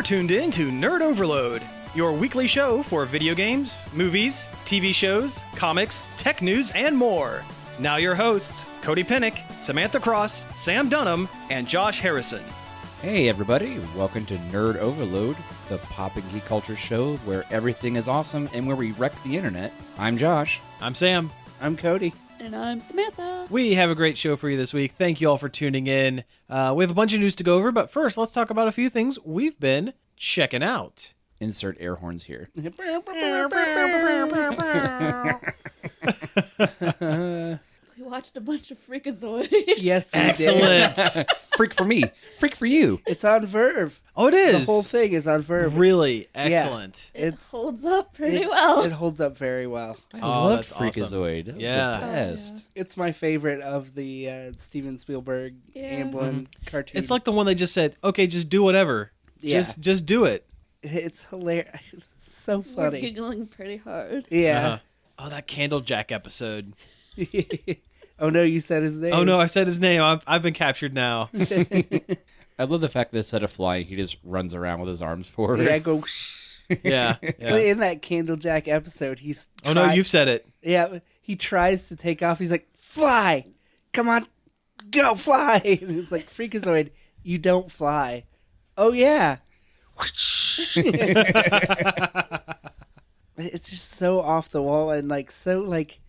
You're tuned in to Nerd Overload, your weekly show for video games, movies, TV shows, comics, tech news, and more. Now your hosts, Cody Pinnick, Samantha Cross, Sam Dunham, and Josh Harrison. Hey everybody, welcome to Nerd Overload, the pop and geek culture show where everything is awesome and where we wreck the internet. I'm Josh. I'm Sam. I'm Cody. And I'm Samantha. We have a great show for you this week. Thank you all for tuning in. We have a bunch of news to go over, but first, let's talk about a few things we've been checking out. Insert air horns here. We watched a bunch of Freakazoid. Yes, we Excellent. did. Freak for me. Freak for you. It's on Verve. Oh, it is. The whole thing is on Verve. Really excellent. It holds up pretty well. It holds up very well. I Oh, love that's awesome. Freakazoid. That was Yeah. the best. It's my favorite of the Steven Spielberg Yeah. Amblin cartoon. It's like the one they just said, okay, just do whatever. Yeah. Just do it. It's hilarious. It's so We're funny. giggling pretty hard. Yeah. Uh-huh. Oh, that Candlejack episode. Oh no, you said his name. Oh, no, I said his name. I've been captured now. I love the fact that instead of flying, he just runs around with his arms forward. Yeah, go shh. Yeah. But yeah. in that Candlejack episode, he's Oh, no, you've said it. Yeah, he tries to take off. He's like, fly! Come on, go fly! And it's like, Freakazoid, you don't fly. Oh, yeah. It's just so off the wall and like so like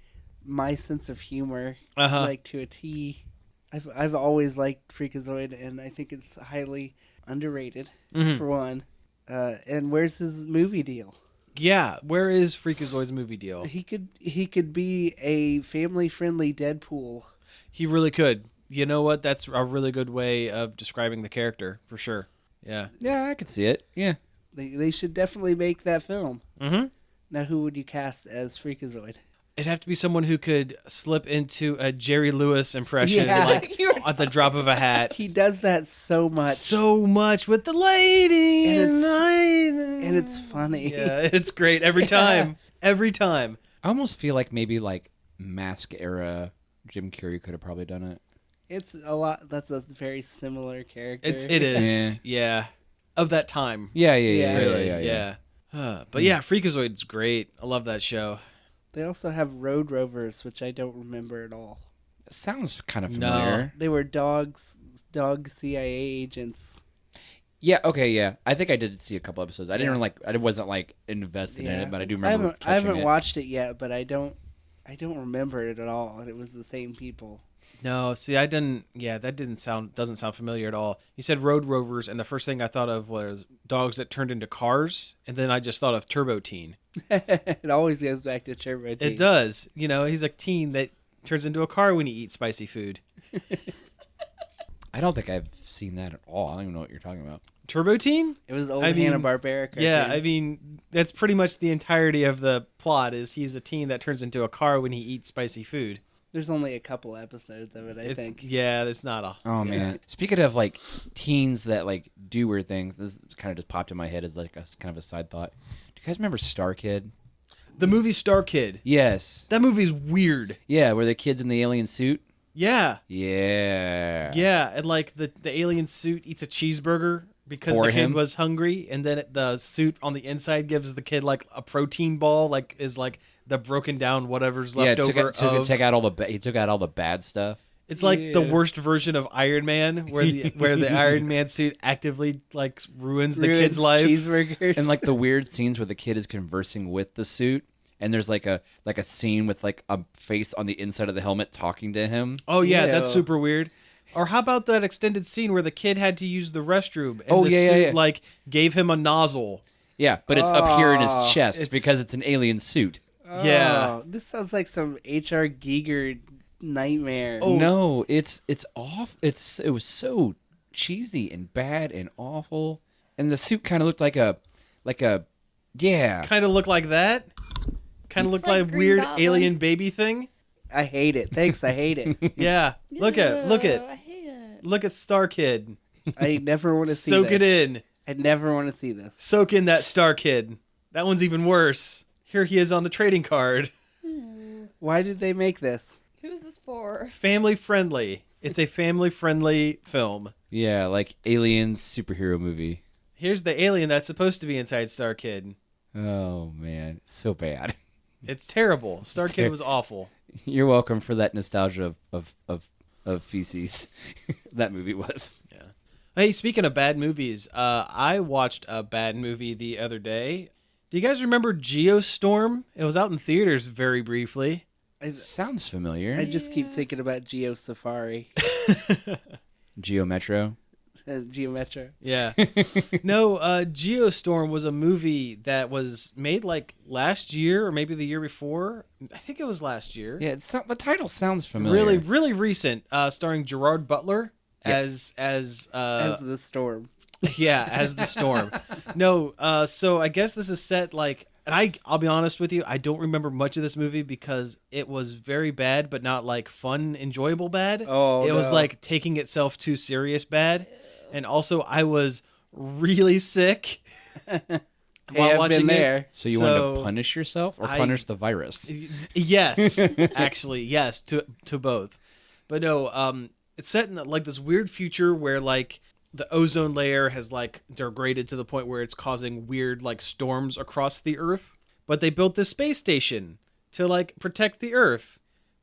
my sense of humor, Uh-huh. like to a T. I've always liked Freakazoid, and I think it's highly underrated Mhm. for one. And where's his movie deal? Yeah, where is Freakazoid's movie deal? He could be a family-friendly Deadpool. He really could. You know what? That's a really good way of describing the character, for sure. Yeah. Yeah, I could see it. Yeah. They should definitely make that film. Mm-hmm. Now, who would you cast as Freakazoid? It'd have to be someone who could slip into a Jerry Lewis impression Yeah. like at the drop of a hat. He does that so much, So much with the lady. And it's funny. Yeah, it's great every time. Every time. I almost feel like maybe like Mask era Jim Carrey could have probably done it. It's a lot. That's a very similar character. It is. Yeah. Of that time. Yeah. Really. Yeah. But yeah, Freakazoid's great. I love that show. They also have Road Rovers, which I don't remember at all. Sounds kind of No. familiar. They were dog CIA agents. Yeah, okay, yeah. I think I did see a couple episodes. I didn't I wasn't like invested in it, but I do remember I haven't it. watched it yet, but I don't remember it at all. And it was the same people. No, see, I didn't. Yeah, that doesn't sound familiar at all. You said Road Rovers, and the first thing I thought of was dogs that turned into cars, and then I just thought of Turbo Teen. It always goes back to Turbo Teen. It does. You know, he's a teen that turns into a car when he eats spicy food. I don't think I've seen that at all. I don't even know what you're talking about. Turbo Teen? It was old I mean, Hanna-Barbera cartoon. Yeah, I mean, that's pretty much the entirety of the plot. Is he's a teen that turns into a car when he eats spicy food. There's only a couple episodes of it, I think. Yeah, it's not a. Oh man! Speaking of like teens that like do weird things, this kind of just popped in my head as like a kind of a side thought. Do you guys remember Starkid? The movie Starkid. Yes. That movie's weird. Yeah, where the kid's in the alien suit. Yeah. Yeah. Yeah, and like the alien suit eats a cheeseburger because For the kid him? was hungry, and then the suit on the inside gives the kid like a protein ball, like is like the broken down whatever's left over. He took out all the bad stuff. It's like the Yeah. worst version of Iron Man, where the Iron Man suit actively like ruins the kid's life. Cheeseburgers. And like the weird scenes where the kid is conversing with the suit, and there's like a scene with like a face on the inside of the helmet talking to him. Oh yeah, that's Ew. super weird. Or how about that extended scene where the kid had to use the restroom and Oh, the yeah, suit yeah. like gave him a nozzle? Yeah, but it's up here in his Oh, chest because it's an alien suit. Yeah. Oh, this sounds like some H.R. Giger nightmare. Oh. No, it's off. It was so cheesy and bad and awful, and the suit kind of looked like a yeah. Kind of look like that. Kind of It's look like like weird Green Goblin. alien baby thing. I hate it. Thanks, I hate it. Yeah. Look Ew, at I hate it. look at Starkid. I never want to see Soak this. it in. I never want to see this. Soak in that Starkid. That one's even worse. Here he is on the trading card. Why did they make this? Who's this for? Family friendly. It's a family friendly film. Yeah, like aliens superhero movie. here's the alien that's supposed to be inside Starkid. Oh man, so bad. It's terrible. Starkid was awful. You're welcome for that nostalgia of feces. That movie was. Yeah. Hey, speaking of bad movies, I watched a bad movie the other day. Do you guys remember Geostorm? It was out in theaters very briefly. Sounds familiar. I just keep thinking about Geo Safari. Geo Metro. Geometro. Yeah. No, Geostorm was a movie that was made like last year or maybe the year before. I think it was last year. Yeah, the title sounds familiar. Really, really recent. Starring Gerard Butler Yes. as the storm. yeah, as the storm. No, so I guess this is set like, and I'll be honest with you, I don't remember much of this movie because it was very bad, but not like fun, enjoyable bad. Oh, it was no. like taking itself too serious bad, and also I was really sick Hey, while I've watching been there. it. So you wanted to punish yourself or punish the virus? Yes, actually, yes, to both. But no, it's set in like this weird future where like the ozone layer has like degraded to the point where it's causing weird like storms across the Earth. But they built this space station to like protect the Earth.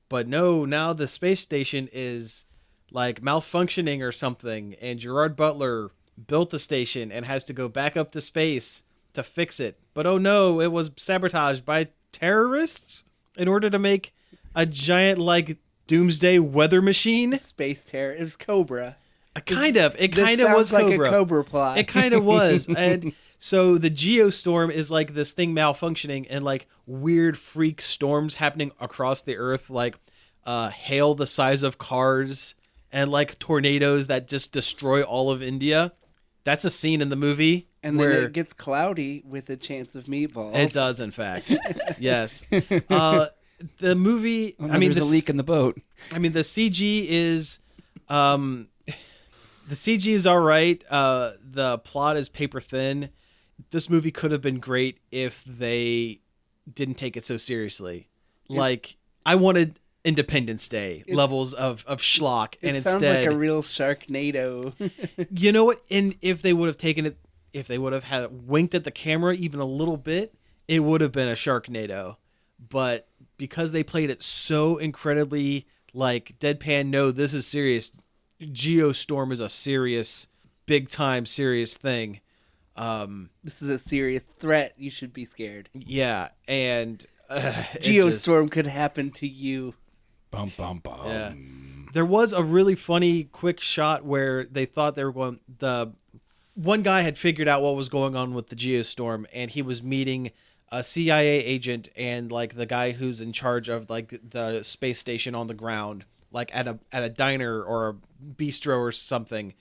But no, now the space station is like malfunctioning or something, and Gerard Butler built the station and has to go back up to space to fix it. But oh no, it was sabotaged by terrorists in order to make a giant like doomsday weather machine. Space terror. It was Cobra. It kind of This was sounds like Cobra. a Cobra plot. It kind of was. And so the Geostorm is like this thing malfunctioning and like weird freak storms happening across the Earth, like hail the size of cars and like tornadoes that just destroy all of India. That's a scene in the movie. And where then it gets cloudy with a chance of meatballs. it does, in fact. Yes. The movie, Oh, no, there's a leak in the boat. I mean, the CG is, the CG is all right. The plot is paper thin. This movie could have been great if they didn't take it so seriously. Like, I wanted Independence Day levels of schlock, and It sounds instead, like a real Sharknado. you know what? And if they would have taken it, if they would have had winked at the camera even a little bit, it would have been a Sharknado. But because they played it so incredibly like deadpan, no, this is serious. Geostorm is a serious, big time serious thing. This is a serious threat. You should be scared. Yeah, and Geostorm could happen to you. Bum bum bum. Yeah. There was a really funny quick shot where they thought they were going. The one guy had figured out what was going on with the Geostorm, and he was meeting a CIA agent and like the guy who's in charge of like the space station on the ground, like at a diner or a bistro or something.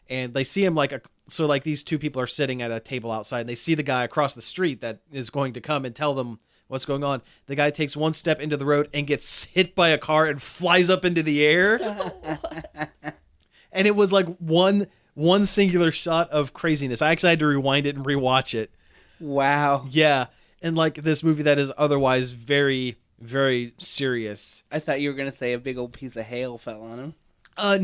And they see him so these two people are sitting at a table outside, and they see the guy across the street that is going to come and tell them what's going on. The guy takes one step into the road and gets hit by a car and flies up into the air. And it was like one singular shot of craziness. I actually had to rewind it and rewatch it. Wow. Yeah. And like this movie that is otherwise very, very serious. I thought you were going to say a big old piece of hail fell on him.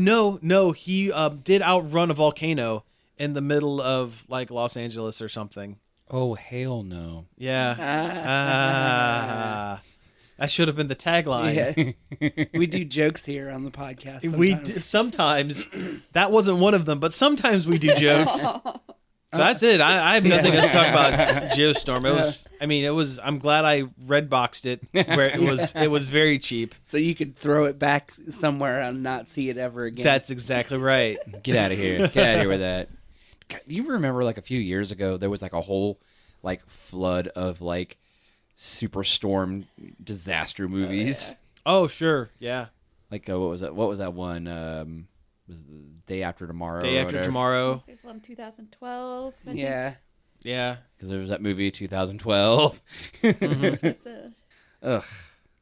No. He did outrun a volcano in the middle of like Los Angeles or something. Oh, hell no. Yeah. That should have been the tagline. Yeah. We do jokes here on the podcast. Sometimes. That wasn't one of them, but sometimes we do jokes. So that's it. I have nothing else to talk about Geostorm. I'm glad I redboxed it where it was very cheap. So you could throw it back somewhere and not see it ever again. That's exactly right. Get out of here. Get out of here with that. God, you remember like a few years ago there was like a whole like flood of like superstorm disaster movies. Oh, sure. Yeah. Like what was that one? Was it the Day After Tomorrow? Day After Tomorrow. From 2012. I think. Yeah. Yeah. Because there was that movie 2012. That's what I said. Ugh.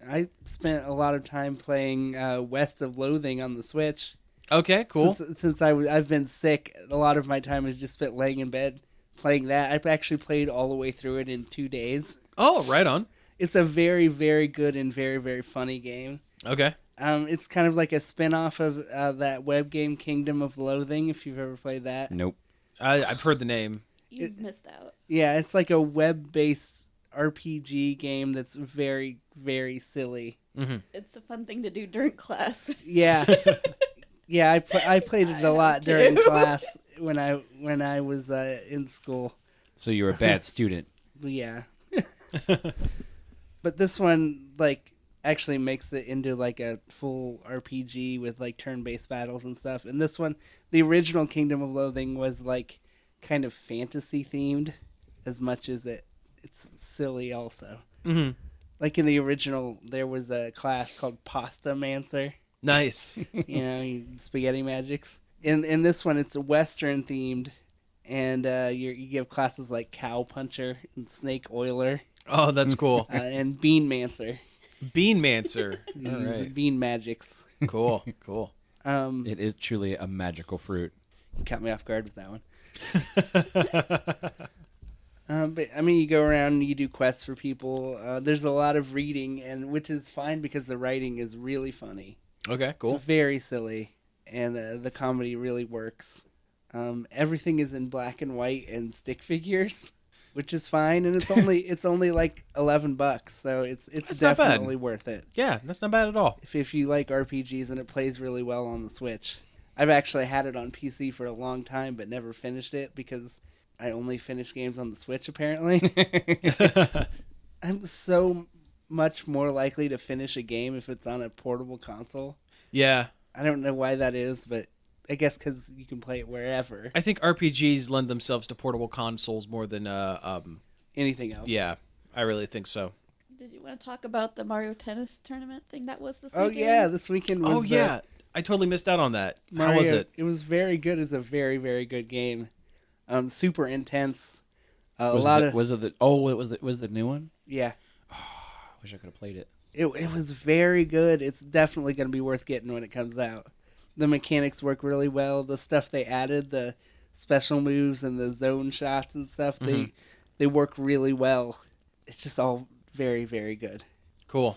I spent a lot of time playing West of Loathing on the Switch. Okay, cool. Since I've been sick, a lot of my time is just spent laying in bed playing that. I've actually played all the way through it in 2 days. Oh, right on. It's a very, very good and very, very funny game. Okay. It's kind of like a spin-off of that web game Kingdom of Loathing, if you've ever played that. Nope. I've heard the name. You've missed out. Yeah, it's like a web-based RPG game that's very, very silly. Mm-hmm. It's a fun thing to do during class. Yeah, yeah. I played it a lot during class when I was in school. So you're a bad student. Yeah. But this one like actually makes it into like a full RPG with like turn-based battles and stuff. And this one, the original Kingdom of Loathing was like kind of fantasy themed as much as it's silly also. Mm-hmm. Like in the original, there was a class called Pasta Mancer. Nice. Spaghetti magics. In this one, it's Western themed, and you have classes like Cow Puncher and Snake Oiler. Oh, that's cool. And Bean Mancer. Bean Mancer. All These right. bean magics. Cool. Cool. It is truly a magical fruit. You caught me off guard with that one. But I mean, you go around and you do quests for people. There's a lot of reading, and which is fine because the writing is really funny. Okay. Cool. It's very silly, and the comedy really works. Everything is in black and white and stick figures, which is fine, and it's only like $11, so it's That's not bad. definitely worth it. Yeah, that's not bad at all. If you like RPGs, and it plays really well on the Switch. I've actually had it on PC for a long time, but never finished it because I only finish games on the Switch, apparently. I'm so much more likely to finish a game if it's on a portable console. Yeah. I don't know why that is, but I guess because you can play it wherever. I think RPGs lend themselves to portable consoles more than Anything else. yeah, I really think so. Did you want to talk about the Mario Tennis tournament thing that was this Oh, weekend? yeah, this weekend was yeah. I totally missed out on that. Mario, How was it? It was very good. It's a very, very good game. Super intense. Was the new one? Yeah. I wish I could have played it. It was very good. It's definitely going to be worth getting when it comes out. The mechanics work really well. The stuff they added, the special moves and the zone shots and stuff, they work really well. It's just all very, very good. Cool.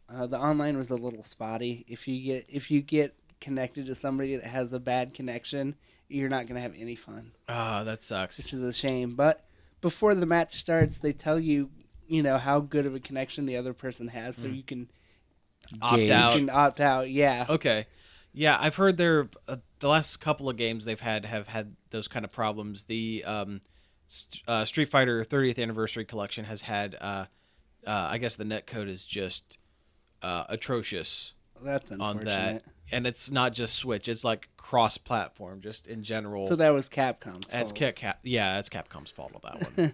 The online was a little spotty. If you get connected to somebody that has a bad connection, you're not going to have any fun. Ah, that sucks. Which is a shame. But before the match starts, they tell you, how good of a connection the other person has, so you can Opt out. You can opt out. Yeah. Okay. Yeah, I've heard the last couple of games they've have had those kind of problems. The Street Fighter 30th Anniversary Collection has had, I guess the netcode is just atrocious That's unfortunate. on that. And it's not just Switch; it's like cross-platform, just in general. So that was Capcom's That's fault. that's Capcom's fault on that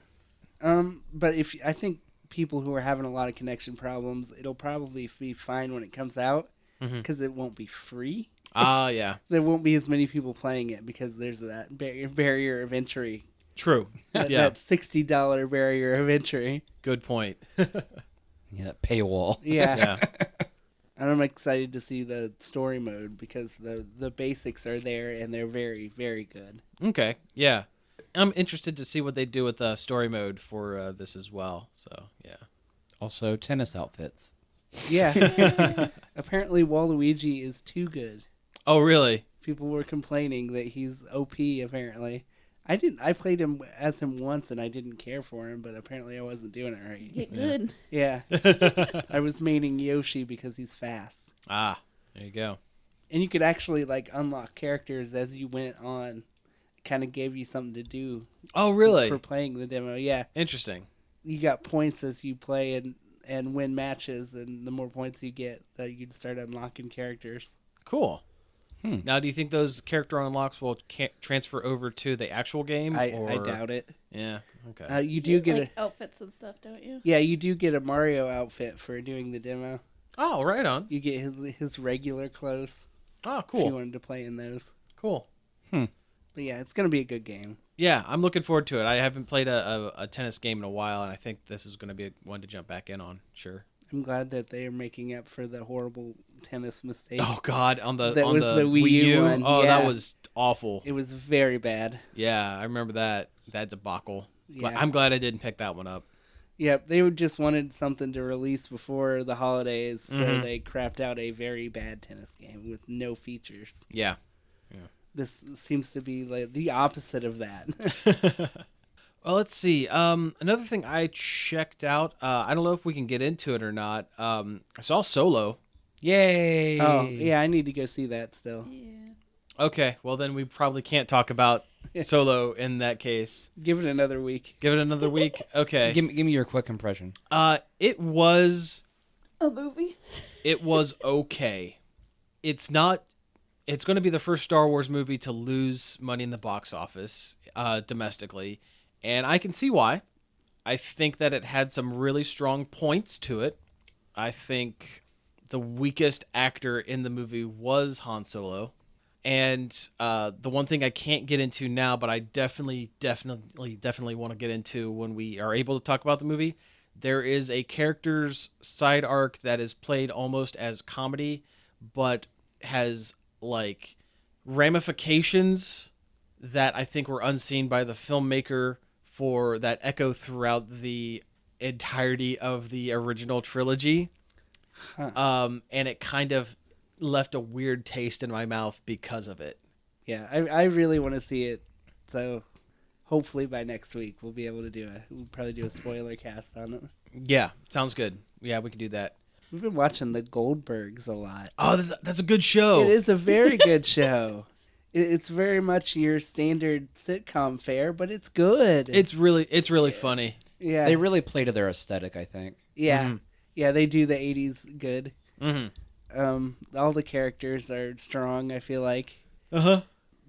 one. But I think people who are having a lot of connection problems, it'll probably be fine when it comes out because it won't be free. Yeah. There won't be as many people playing it because there's that barrier of entry. True. That $60 barrier of entry. Good point. Yeah, that paywall. Yeah. Yeah. And I'm excited to see the story mode because the basics are there and they're very, very good. Okay. Yeah. I'm interested to see what they do with story mode for this as well. So, yeah. Also, tennis outfits. Yeah. Apparently Waluigi is too good. Oh, really? People were complaining that he's OP apparently. I played him as him once and I didn't care for him, but apparently I wasn't doing it right. Get good. Yeah. I was maining Yoshi because he's fast. Ah, there you go. And you could actually unlock characters as you went on. It kind of gave you something to do. Oh, really? For playing the demo, yeah. Interesting. You got points as you play and win matches, and the more points you get, you'd start unlocking characters. Cool. Now, do you think those character unlocks will transfer over to the actual game? I doubt it. Yeah. Okay. You do get outfits and stuff, don't you? Yeah, you do get a Mario outfit for doing the demo. Oh, right on. You get his regular clothes. Oh, If you cool. wanted to play in those. Cool. But yeah, it's gonna be a good game. Yeah, I'm looking forward to it. I haven't played a tennis game in a while, and I think this is going to be one to jump back in on. Sure. I'm glad that they are making up for the horrible tennis mistake. Oh God, on the That on was the the Wii U one, Oh, yeah. that was awful. It was very bad. Yeah, I remember that debacle. Yeah. I'm glad I didn't pick that one up. Yep, they just wanted something to release before the holidays, so Mhm. they crapped out a very bad tennis game with no features. Yeah. This seems to be like the opposite of that. Well, let's see. Another thing I checked out. I don't know if we can get into it or not. I saw Solo. Yay! Oh, yeah, I need to go see that still. Yeah. Okay, well then we probably can't talk about Solo in that case. Give it another week. Give it another week. Okay. Give me your quick impression. It was A movie? okay. It's not. It's going to be the first Star Wars movie to lose money in the box office domestically, and I can see why. I think that it had some really strong points to it. I think the weakest actor in the movie was Han Solo. And the one thing I can't get into now, but I definitely want to get into when we are able to talk about the movie, there is a character's side arc that is played almost as comedy, but has like ramifications that I think were unseen by the filmmaker for that echo throughout the entirety of the original trilogy. And it kind of left a weird taste in my mouth because of it. Yeah, I really want to see it. So hopefully by next week we'll be able to we'll probably do a spoiler cast on it. Yeah, sounds good. Yeah, we can do that. We've been watching the Goldbergs a lot. Oh, that's a good show. It is a very good show. It's very much your standard sitcom fare, but it's good. It's really funny. Yeah. They really play to their aesthetic, I think. Yeah. Mhm. Yeah, they do the 80s good. Mm-hmm. All the characters are strong, I feel like. Uh-huh.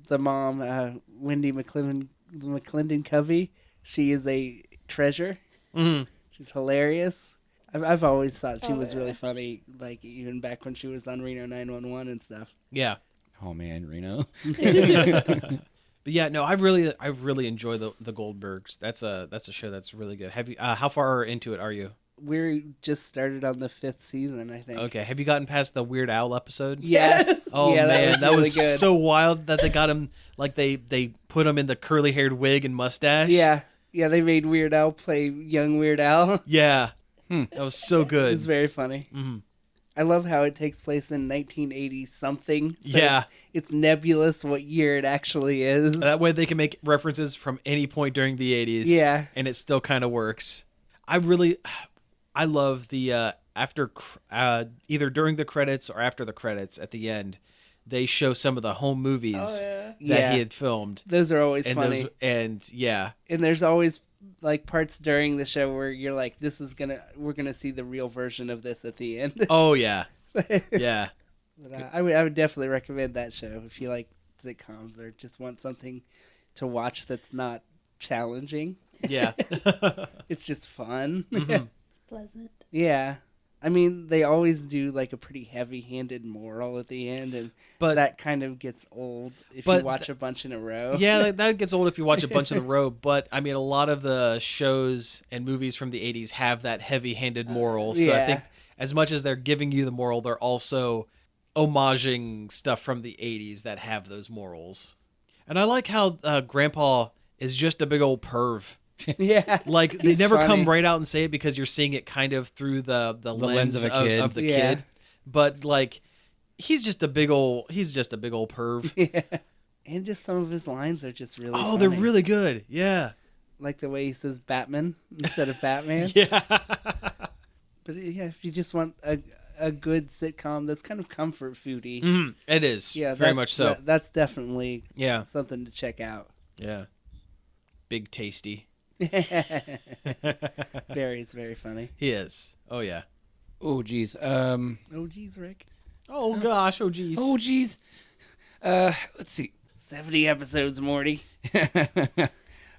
The mom, Wendy McClendon Covey, she is a treasure. Mm-hmm. She's hilarious. I've always thought she was yeah. really funny, like even back when she was on Reno 911 and stuff. Yeah. Oh man, Reno. But yeah, no, I really enjoy the Goldbergs. That's a show that's really good. Have you how far into it are you? We're just started on the 5th season, I think. Okay. Have you gotten past the Weird Owl episode? Yes. Oh Yeah, man, that really was good. so wild that they got him like they put him in the curly haired wig and mustache. Yeah. Yeah, they made Weird Al play young Weird Al. Yeah. That was so It good. was very funny. Mm-hmm. I love how it takes place in 1980 something. So Yeah. It's nebulous what year it actually is. That way they can make references from any point during the 80s. Yeah. And it still kind of works. I love the after either during the credits or after the credits at the end, they show some of the home movies Oh, yeah. that Yeah. he had filmed. Those are always And funny. and yeah. And there's always like parts during the show where you're like, we're gonna see the real version of this at the end. Oh yeah. Yeah. But, I would definitely recommend that show if you like sitcoms or just want something to watch that's not challenging. Yeah. It's just fun. Mhm. It's pleasant. Yeah. I mean, they always do like a pretty heavy-handed moral at the end, and But that kind of gets old if you but watch a bunch in a row. yeah, that gets old if you watch a bunch in a row. But I mean, a lot of the shows and movies from the 80s have that heavy-handed moral. So I yeah. think as much as they're giving you the moral, they're also homaging stuff from the 80s that have those morals. And I like how Grandpa is just a big old perv. Yeah. Like they He's never funny. come right out and say it because you're seeing it kind of through the lens lens of a kid. of the Yeah. kid. But like he's just a big old perv. Yeah. And just some of his lines are just really Oh, funny. they're really good. Yeah. Like the way he says Batman instead of Batman. Yeah. But yeah, if you just want a good sitcom that's kind of comfort foody. Mhm. It is. Yeah, very that- much so. That's definitely Yeah. something to check out. Yeah. Big tasty. Barry's very funny. He is. Oh yeah. Oh geez. Oh, geez, Rick. Oh gosh. Oh geez. Oh geez. Let's see. 70 episodes, Morty.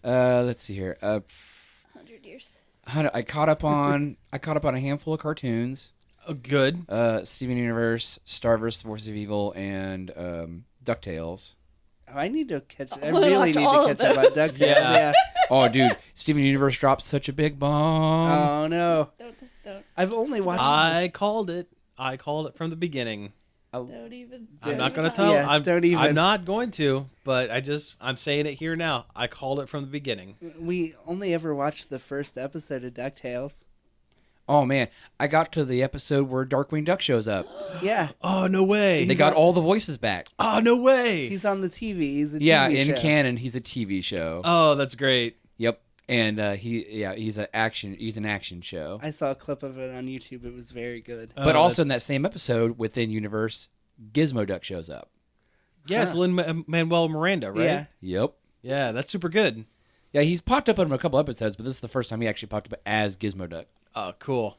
Let's see here. 100 years. I caught up on a handful of cartoons. Oh, good. Steven Universe, Star vs. Force of Evil, and DuckTales. Oh, I need to catch. I wanna really watch need all to of catch up on those. DuckTales. Yeah. Yeah. Oh, dude, Steven Universe dropped such a big bomb. Oh no, Don't I've only watched. I called it. I called it from the beginning. don't even. I'm don't not even gonna talk. tell. Yeah, don't even. I'm not going to. But I'm saying it here now. I called it from the beginning. We only ever watched the first episode of DuckTales. Oh man, I got to the episode where Darkwing Duck shows up. Yeah, Oh no way. They got all the voices back. Oh no way. he's on the TV. He's a TV Yeah, show. in canon, he's a TV show. Oh, that's great. Yep. And he's an action show. I saw a clip of it on YouTube. It was very good. But also in that same episode, within universe, Gizmo Duck shows up. Yeah, it's Lin-Manuel Miranda, right? Yeah. Yep. Yeah, that's super good. Yeah, he's popped up in a couple episodes, but this is the first time he actually popped up as Gizmo Duck. Oh, cool.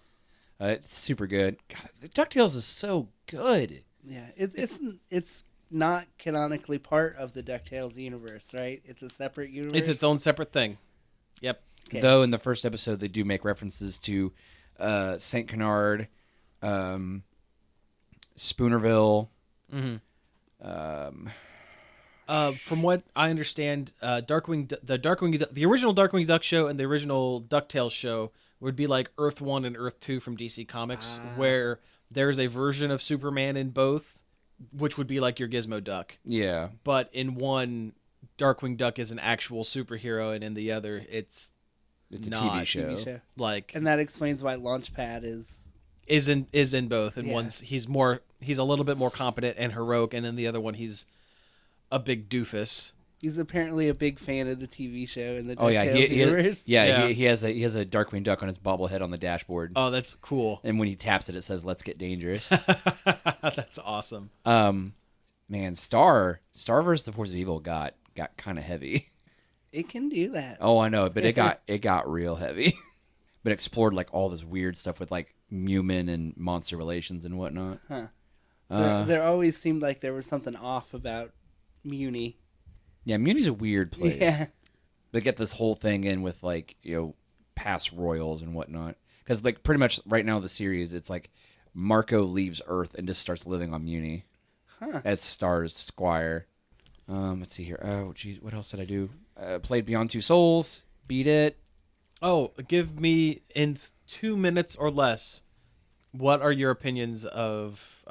It's super good. God, DuckTales is so good. Yeah, it's not canonically part of the DuckTales universe, right? It's a separate universe. It's its own separate thing. Yep. Okay. Though in the first episode they do make references to Saint Canard, Spoonerville. Mm-hmm. From what I understand, the original Darkwing Duck show and the original DuckTales show would be like Earth 1 and Earth 2 from DC Comics, where there's a version of Superman in both, which would be like your Gizmo Duck. Yeah. But in one, Darkwing Duck is an actual superhero, and in the other, it's It's a not. TV show. TV show. Like, And that explains why Launchpad is in both. And Yeah. one's he's a little bit more competent and heroic, and in the other one he's a big doofus. he's apparently a big fan of the TV show and the Oh yeah, DuckTales universe. yeah. He has a Darkwing Duck on his bobblehead on the dashboard. Oh, that's cool. And when he taps it, it says "Let's get dangerous." That's awesome. Man, Star vs. the Force of Evil got kind of heavy. It can do that. Oh, I know, but it got real heavy. But explored like all this weird stuff with like human and monster relations and whatnot. Huh. There always seemed like there was something off about Muni. Yeah, Muni's a weird place. Yeah. They get this whole thing in with like past royals and whatnot. Because like pretty much right now the series, it's like Marco leaves Earth and just starts living on Muni as Star's squire. Let's see here. Oh, geez, what else did I do? Played Beyond Two Souls, beat it. Oh, give me in 2 minutes or less. What are your opinions of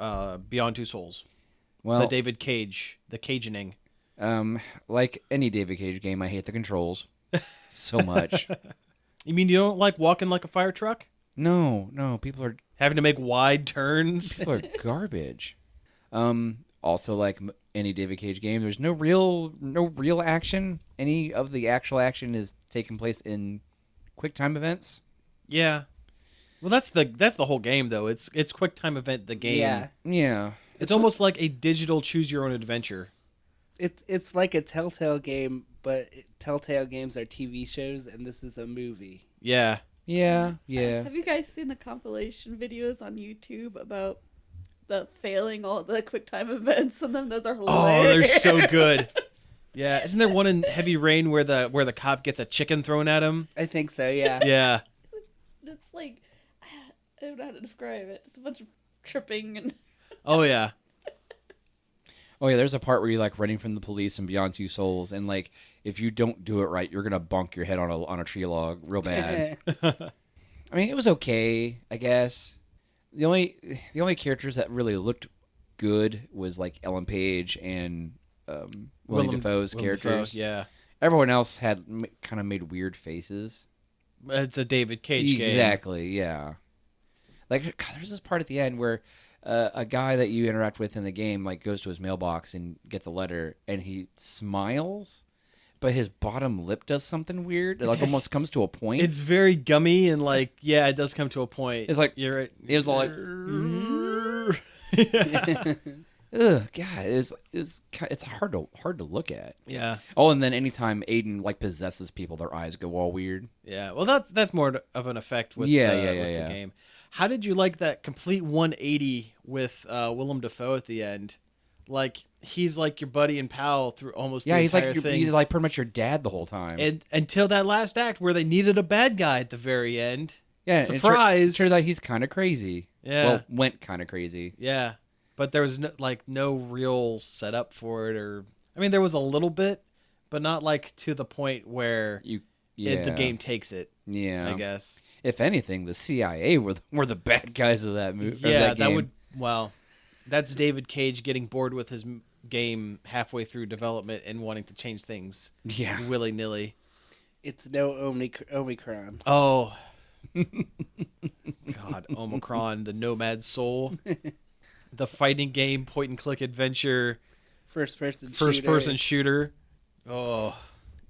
Beyond Two Souls? Well, The David Cage, the Cagening. like any David Cage game, I hate the controls so much. You mean you don't like walking like a fire truck? No, people are Having to make wide turns? garbage. Also, like any David Cage game, there's no real action. Any of the actual action is taking place in quick time events. Yeah. Well, that's the whole game, though. It's quick time event, the game. Yeah. Yeah. It's almost like a digital choose your own adventure. It's like a Telltale game, but Telltale games are TV shows, and this is a movie. Yeah. Yeah. Have you guys seen the compilation videos on YouTube about the failing all the QuickTime events? And then those are Oh, they're hilarious. so good. Yeah. Isn't there one in Heavy Rain where the cop gets a chicken thrown at him? I think so, yeah. Yeah. It's like, I don't know how to describe it. It's a bunch of tripping and Oh, yeah. Oh yeah, there's a part where you're like running from the police in Beyond Two Souls, and like if you don't do it right, you're gonna bonk your head on a tree log real bad. I mean, it was okay, I guess. The only characters that really looked good was like Ellen Page and Willem Dafoe's characters. Dafoe, yeah. Everyone else had kind of made weird faces. It's a David Cage game. Exactly, yeah. Like, God, there's this part at the end where a guy that you interact with in the game like goes to his mailbox and gets a letter, and he smiles, but his bottom lip does something weird. It like almost comes to a point. It's very gummy and like, yeah, it does come to a point. It's like you're right. It was like, ugh, God, it's hard to look at. Yeah. Oh, and then anytime Aiden like possesses people, their eyes go all weird. Yeah. Well, that's more of an effect with Yeah. the game. How did you like that complete 180 with Willem Dafoe at the end? Like, he's like your buddy and pal through almost the entire thing. He's like pretty much your dad the whole time. And until that last act where they needed a bad guy at the very end. Yeah, surprise. Turns out he's kind of crazy. Yeah. Well, went kind of crazy. Yeah. But there was no real setup for it, or I mean, there was a little bit, but not like to the point where the game takes it. Yeah, I guess. If anything, the CIA were the bad guys of that movie. Yeah, that would. Well, that's David Cage getting bored with his game halfway through development and wanting to change things. Yeah, willy nilly. It's no Omicron. Oh, God, Omicron, the Nomad Soul, the fighting game, point and click adventure, First person shooter. Oh,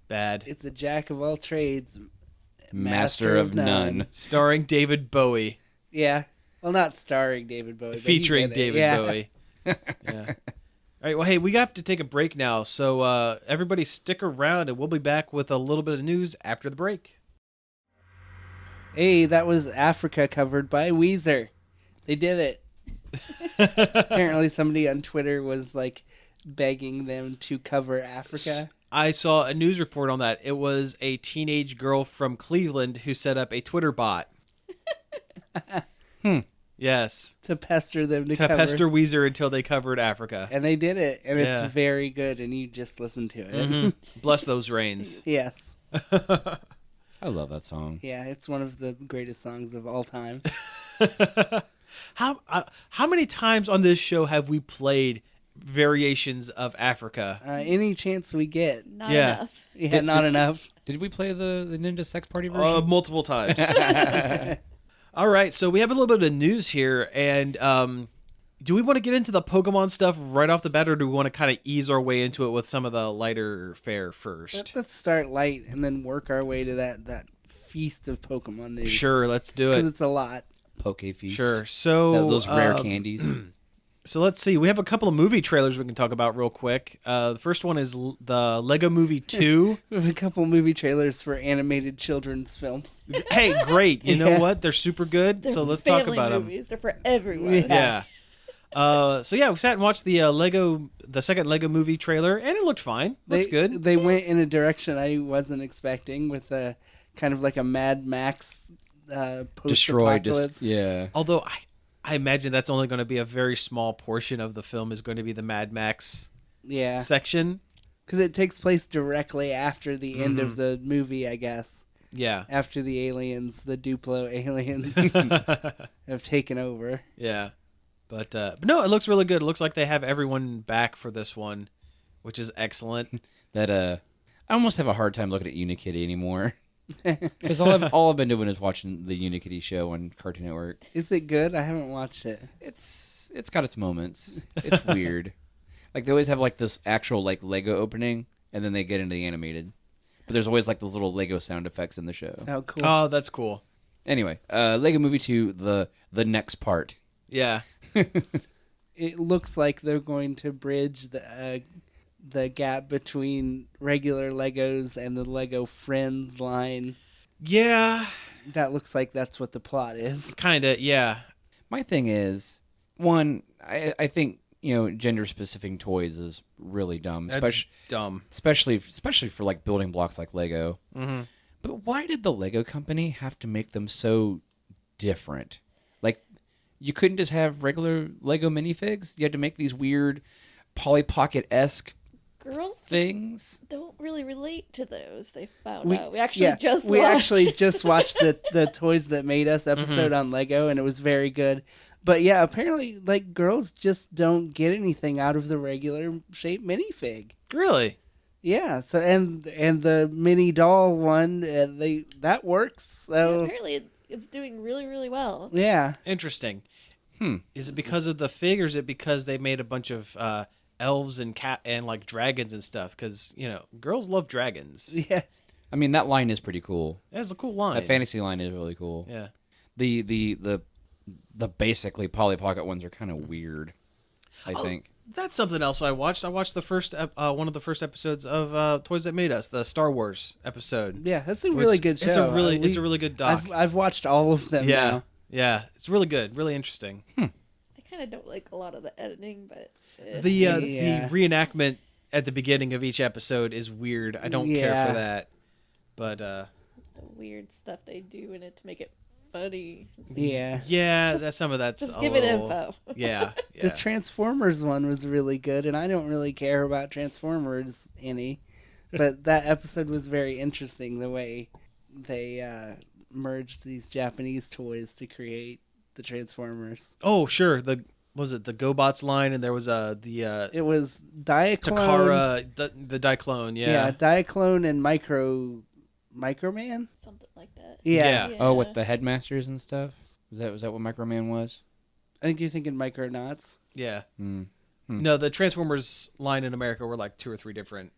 bad. It's a jack of all trades, Master of None. Starring David Bowie. Yeah. Well, not starring David Bowie. But Featuring he did it. David Yeah. Bowie. Yeah. All right, well, hey, we have to take a break now, so everybody stick around, and we'll be back with a little bit of news after the break. Hey, that was Africa covered by Weezer. They did it. Apparently somebody on Twitter was like begging them to cover Africa. I saw a news report on that. It was a teenage girl from Cleveland who set up a Twitter bot. Yes. To pester them to To cover. pester Weezer until they covered Africa. And they did it, and Yeah. it's very good, and you just listen to it. Mhm. Bless those rains. Yes. I love that song. Yeah, it's one of the greatest songs of all time. How many times on this show have we played variations of Africa? Any chance we get. Not Yeah. enough. Yeah, not enough. Did we play the Ninja Sex Party version? Multiple times. All right, so we have a little bit of news here, and do we want to get into the Pokemon stuff right off the bat, or do we want to kind of ease our way into it with some of the lighter fare first? Let's start light and then work our way to that feast of Pokemon news. Sure, let's do Because it. it's a lot. Poke Feast. Sure. So Those rare candies. So let's see. We have a couple of movie trailers we can talk about real quick. The first one is the Lego Movie 2. We have a couple movie trailers for animated children's films. Hey, great. You know Yeah. what? They're super good. They're So let's talk family about them. movies. They're for everyone. Yeah. Yeah. So yeah, we sat and watched the the second Lego Movie trailer, and it looked fine. Looks good. They went in a direction I wasn't expecting with a kind of like a Mad Max Destroyed. post-apocalypse. Yeah. Although I imagine that's only going to be a very small portion of the film is going to be the Mad Max Yeah. section. Because it takes place directly after the end of the movie, I guess. Yeah. After the aliens, the Duplo aliens, have taken over. Yeah. But no, it looks really good. It looks like they have everyone back for this one, which is excellent. That I almost have a hard time looking at Unikitty anymore. Because all I've been doing is watching the Unikitty show on Cartoon Network. Is it good? I haven't watched it. It's got its moments. It's weird. Like they always have like this actual like Lego opening, and then they get into the animated. But there's always like those little Lego sound effects in the show. Oh, cool. Oh, that's cool. Anyway, Lego Movie 2, the next part. Yeah. It looks like they're going to bridge the gap between regular Legos and the Lego Friends line. Yeah. That looks like that's what the plot is. Kind of, yeah. My thing is, one, I think gender specific toys is really dumb. That's dumb. Especially for like building blocks like Lego. Mm-hmm. But why did the Lego company have to make them so different? Like, you couldn't just have regular Lego minifigs? You had to make these weird Polly Pocket-esque Girls things? don't really relate to those. They found We- out. We actually Yeah, just we watched. actually just watched the Toys That Made Us episode on Lego, and it was very good. But yeah, apparently, like, girls just don't get anything out of the regular shaped minifig. Really? Yeah, so and the mini doll one, that works. Yeah, So apparently it's doing really, really well. yeah, Interesting. Is it because of the fig, or is it because they made a bunch of elves and like dragons and stuff? Because girls love dragons. yeah. I mean, that line is pretty cool. That's a cool line. That fantasy line is really cool. Yeah. The basically Polly Pocket ones are kind of weird, I think. That's something else I watched. I watched the first one of the first episodes of Toys That Made Us, the Star Wars episode. Yeah, that's a really good show. It's a really good doc. I've watched all of them. Yeah. now. Yeah. It's really good. Really interesting. I kind of don't like a lot of the editing, but The Yeah. the reenactment at the beginning of each episode is weird. I don't care Yeah. for that. But the weird stuff they do in it to make it funny. Yeah. yeah, that's some of that's Just a give it little- info. Yeah. The Yeah. Transformers one was really good, and I don't really care about Transformers any, but that episode was very interesting. The way they merged these Japanese toys to create the Transformers. Oh, sure. Was it the GoBots line, and there was the It was Diaclone. Takara the Diclone. Yeah, Diaclone and Microman. Something like that. Yeah. Yeah. Oh, with the headmasters and stuff? Was that what Microman was? I think you're thinking Micronauts. Yeah. Hmm. No, the Transformers line in America were like 2 or 3 different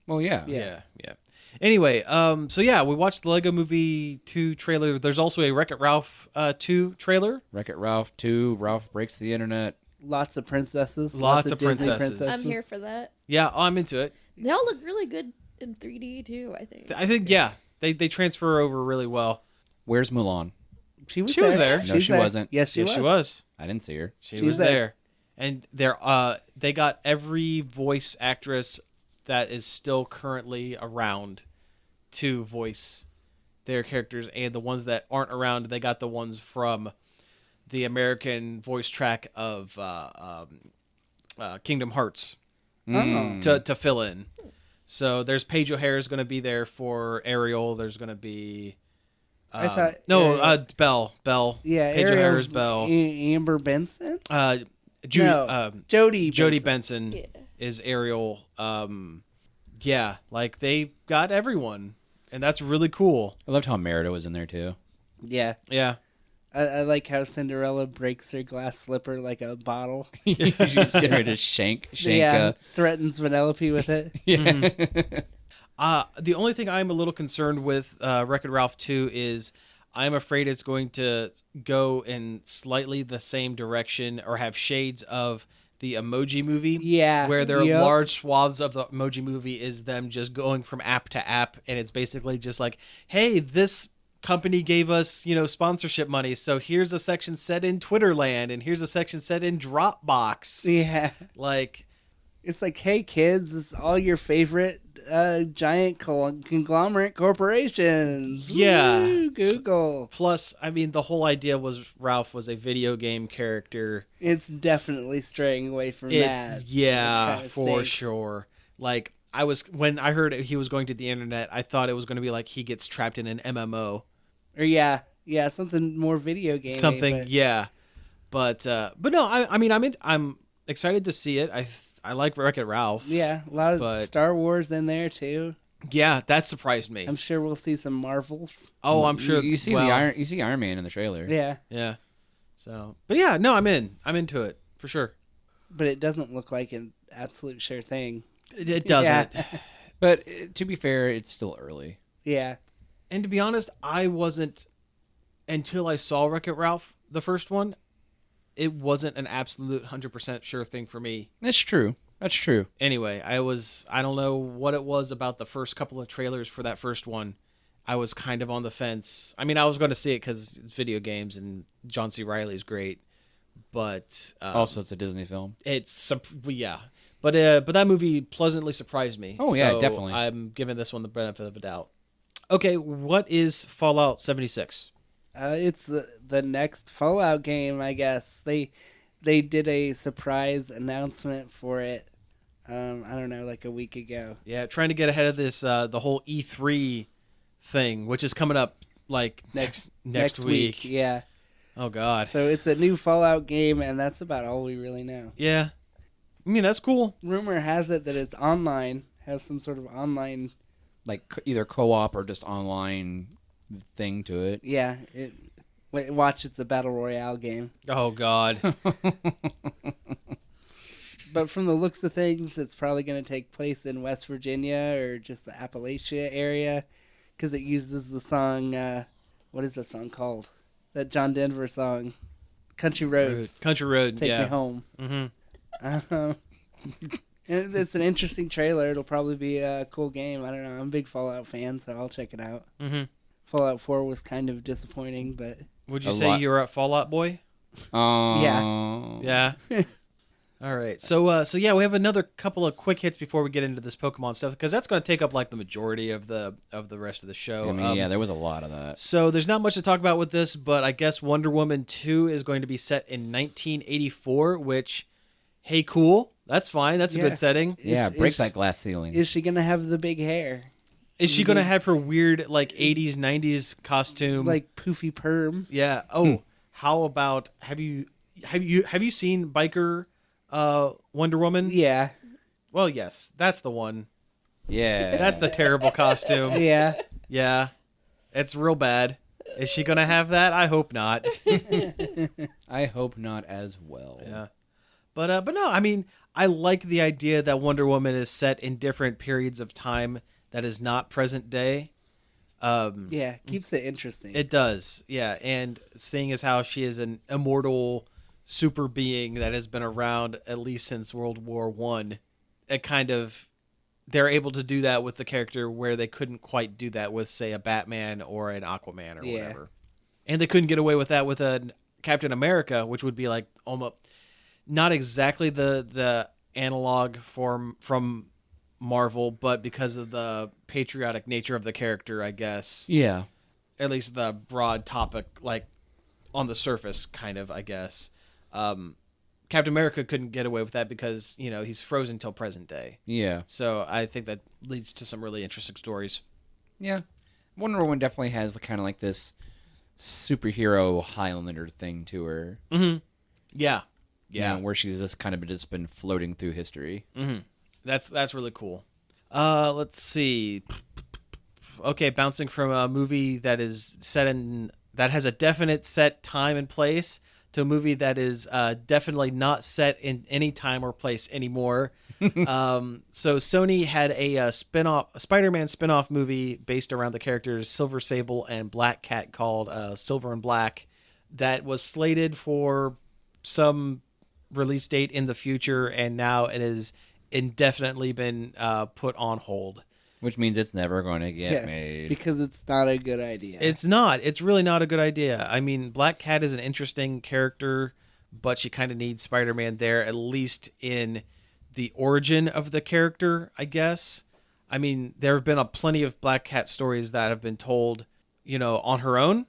Well, yeah. Yeah. Yeah. Anyway, so yeah, we watched the Lego Movie 2 trailer. There's also a Wreck-It Ralph 2 trailer. Wreck-It Ralph 2. Ralph breaks the internet. Lots of princesses. Lots of Disney princesses. I'm here for that. Yeah, I'm into it. They all look really good in 3D too, I think. I think, yeah, they transfer over really well. Where's Mulan? She was She was there. there. No, She's she there. wasn't. Yes, she Yes, was. she was. I didn't see her. She She was was there. there. And they got every voice actress that is still currently around to voice their characters, and the ones that aren't around, they got the ones from the American voice track of Kingdom Hearts Oh. to fill in. So there's Paige O'Hare is going to be there for Ariel. There's going to be I thought no Ariel- Belle. Yeah, Paige O'Hare Ariel's is Belle. Amber Benson? Jodie Jodie Benson Yeah. is Ariel. Yeah, like they got everyone, and that's really cool. I loved how Merida was in there too. Yeah. Yeah. I like how Cinderella breaks her glass slipper like a bottle. She's getting ready to shank. Threatens Vanellope with it. Yeah. The only thing I'm a little concerned with Wreck-It Ralph 2 is I'm afraid it's going to go in slightly the same direction or have shades of the Emoji Movie. Yeah. Where there are Yep. large swaths of the Emoji Movie is them just going from app to app, and it's basically just like, hey, this company gave us, sponsorship money, so here's a section set in Twitterland, and here's a section set in Dropbox. Yeah. Like, It's like, hey, kids, it's all your favorite giant conglomerate corporations. Yeah. Woo, Google. plus, I mean, the whole idea was Ralph was a video game character. It's definitely straying away from that. Yeah, which kinda for stinks. sure. Like, when I heard he was going to the internet, I thought it was going to be like he gets trapped in an MMO. Or yeah, something more video game. Something, yeah. But no, I mean, I'm excited to see it. I like Wreck-It Ralph. Yeah, a lot of But- Star Wars in there too. Yeah, that surprised me. I'm sure we'll see some Marvels. Oh, I'm sure. You see you see Iron Man in the trailer. Yeah, Yeah. So, but yeah, no, I'm in. I'm into it for sure. but it doesn't look like an absolute sure thing. It doesn't. Yeah. But to be fair, it's still early. Yeah. And to be honest, I wasn't until I saw Wreck-It Ralph, the first one. It wasn't an absolute 100% sure thing for me. That's true. That's true. Anyway, I don't know what it was about the first couple of trailers for that first one. I was kind of on the fence. I mean, I was going to see it because it's video games and John C. Reilly's great, but Also, it's a Disney film. yeah. But that movie pleasantly surprised me. Oh, yeah, So definitely. I'm giving this one the benefit of a doubt. Okay, what is Fallout 76? It's the next Fallout game, I guess. They did a surprise announcement for it. I don't know, like a week ago. Yeah, trying to get ahead of this the whole E3 thing, which is coming up like next week. Yeah. Oh God. So it's a new Fallout game, and that's about all we really know. Yeah. I mean, that's cool. Rumor has it that it's online, has some sort of online. Like either co-op or just online thing to it. Yeah. Watch, it's a battle royale game. Oh God. But from the looks of things, it's probably going to take place in West Virginia or just the Appalachia area, because it uses the song. What is the song called? That John Denver song, "Country Roads." Country Road. Take yeah. me home. Mm-hmm. And it's an interesting trailer. It'll probably be a cool game. I don't know. I'm a big Fallout fan, so I'll check it out. Mm-hmm. Fallout 4 was kind of disappointing, but Would you A say lot. you're a Fallout boy? Yeah. Yeah. All right. So yeah, we have another couple of quick hits before we get into this Pokemon stuff, because that's going to take up like the majority of the rest of the show. I mean, yeah, there was a lot of that. So there's not much to talk about with this, but I guess Wonder Woman 2 is going to be set in 1984, which, hey, cool. That's fine. That's a Yeah. good setting. Yeah, Is- break is- that glass ceiling. is she going to have the big hair? Is she going to have her weird like 80s, 90s costume? Like poofy perm? yeah. Oh, how about have you seen Biker Wonder Woman? Yeah. Well, yes, that's the one. Yeah. That's the terrible costume. Yeah. Yeah. It's real bad. Is she going to have that? I hope not. I hope not as well. Yeah. But no, I mean, I like the idea that Wonder Woman is set in different periods of time that is not present day. Yeah, keeps it interesting. It does, yeah. And seeing as how she is an immortal super being that has been around at least since World War One, it kind of they're able to do that with the character where they couldn't quite do that with, say, a Batman or an Aquaman or whatever. And they couldn't get away with that with a Captain America, which would be like almost not exactly the analog form from Marvel, but because of the patriotic nature of the character, I guess. Yeah. At least the broad topic, like on the surface, kind of, I guess. Captain America couldn't get away with that because, you know, he's frozen till present day. Yeah. So I think that leads to some really interesting stories. Yeah. Wonder Woman definitely has the kind of like this superhero Highlander thing to her. Mm-hmm. Yeah. You know, where she's just kind of just been floating through history. Mm-hmm. That's really cool. Let's see. Okay, bouncing from a movie that is set in that has a definite set time and place to a movie that is definitely not set in any time or place anymore. So Sony had a Spider-Man spin-off movie based around the characters Silver Sable and Black Cat called Silver and Black that was slated for some release date in the future, and now it is indefinitely been put on hold. Which means it's never going to get made. Because it's not a good idea. It's not. It's really not a good idea. I mean, Black Cat is an interesting character, but she kind of needs Spider-Man there, at least in the origin of the character, I guess. I mean, there have been plenty of Black Cat stories that have been told, you know, on her own,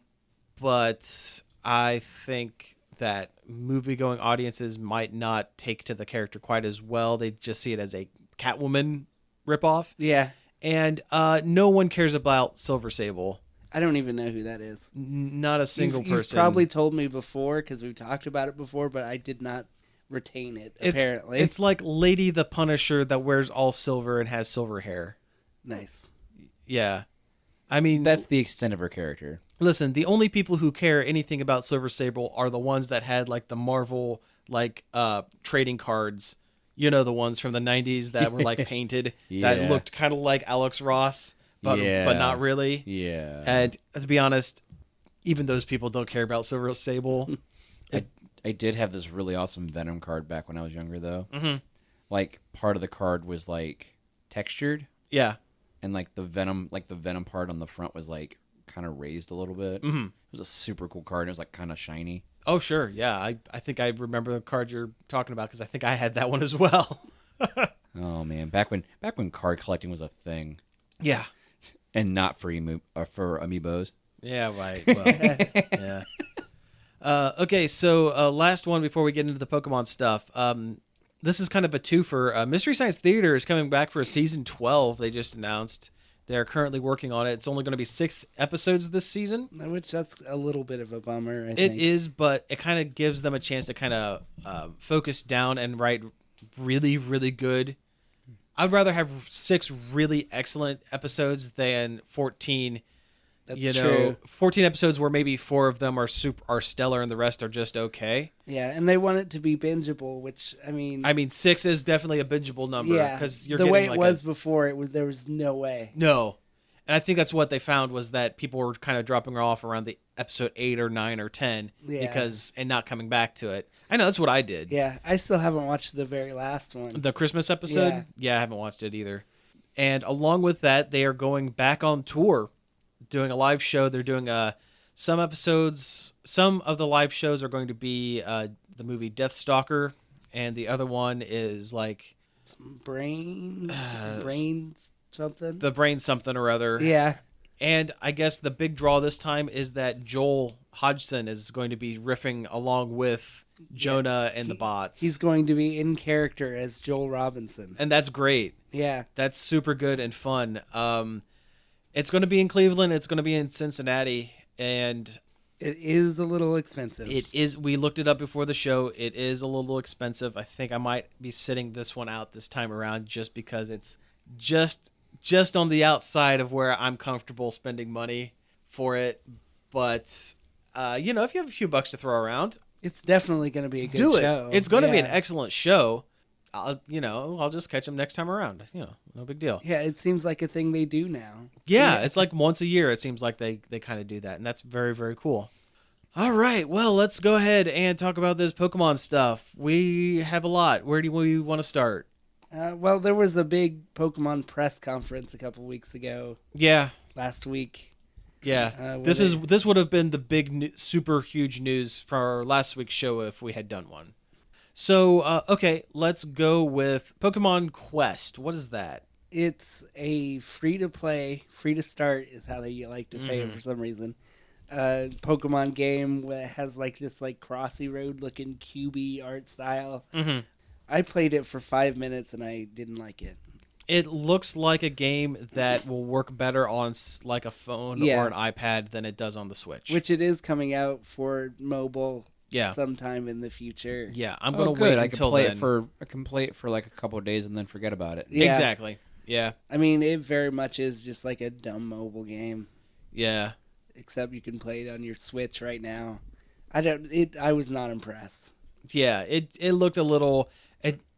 but I think that movie-going audiences might not take to the character quite as well. They just see it as a Catwoman ripoff. Yeah. And no one cares about Silver Sable. I don't even know who that is. Not a single person. You've probably told me before because we've talked about it before, but I did not retain it, apparently. It's like Lady the Punisher that wears all silver and has silver hair. Nice. Yeah. I mean, That's the extent of her character. Listen, the only people who care anything about Silver Sable are the ones that had like the Marvel like trading cards. You know, the ones from the 90s that were like painted that looked kind of like Alex Ross, but not really. Yeah. And to be honest, even those people don't care about Silver Sable. I did have this really awesome Venom card back when I was younger, though. Mm-hmm. Like, part of the card was like textured. Yeah. And like the Venom part on the front was like kind of raised a little bit. Mm-hmm. It was a super cool card. And it was like kind of shiny. Oh, sure. Yeah. I think I remember the card you're talking about because I think I had that one as well. Oh, man. Back when card collecting was a thing. Yeah. And not for for amiibos. Yeah, right. Well, yeah. Okay, so last one before we get into the Pokemon stuff. This is kind of a twofer. Mystery Science Theater is coming back for a season 12. They just announced. They're currently working on it. It's only going to be 6 episodes this season. Which that's a little bit of a bummer, I think. It is, but it kind of gives them a chance to kind of focus down and write really, really good. I'd rather have 6 really excellent episodes than 14. That's true. true. 14 episodes where maybe 4 of them are stellar and the rest are just okay. Yeah, and they want it to be bingeable, which I mean 6 is definitely a bingeable number. Yeah, because you're the getting way it like was before, there was no way. No, and I think that's what they found was that people were kind of dropping off around the episode 8 or 9 or 10 and not coming back to it. I know that's what I did. Yeah, I still haven't watched the very last one. The Christmas episode. Yeah, I haven't watched it either. And along with that, they are going back on tour. Doing a live show. They're doing some episodes. Some of the live shows are going to be the movie Deathstalker, and the other one is like brain something. The brain something or other. Yeah. And I guess the big draw this time is that Joel Hodgson is going to be riffing along with Jonah and the bots. He's going to be in character as Joel Robinson, and that's great. Yeah, that's super good and fun. It's going to be in Cleveland. It's going to be in Cincinnati, and it is a little expensive. It is. We looked it up before the show. It is a little expensive. I think I might be sitting this one out this time around just because it's just on the outside of where I'm comfortable spending money for it. But if you have a few bucks to throw around, It's definitely going to be a good Do it. show. It's going to be an excellent show. I'll just catch them next time around. No big deal. Yeah, it seems like a thing they do now. Yeah, it's like once a year. It seems like they kind of do that, and that's very, very cool. All right, well, let's go ahead and talk about this Pokemon stuff. We have a lot. Where do we want to start? Well, there was a big Pokemon press conference a couple weeks ago. Yeah. Last week. Yeah. This would have been the big, super huge news for our last week's show if we had done one. So, okay, let's go with Pokemon Quest. What is that? It's a free-to-play, free-to-start is how they like to say it for some reason. Pokemon game that has like this like Crossy Road looking cubey art style. Mm-hmm. I played it for 5 minutes and I didn't like it. It looks like a game that will work better on like a phone or an iPad than it does on the Switch. Which it is coming out for mobile Yeah. sometime in the future. Yeah, I'm gonna wait until then. I can play it for like a couple of days and then forget about it. Yeah. Exactly. Yeah. I mean, it very much is just like a dumb mobile game. Yeah. Except you can play it on your Switch right now. I was not impressed. Yeah, it looked a little,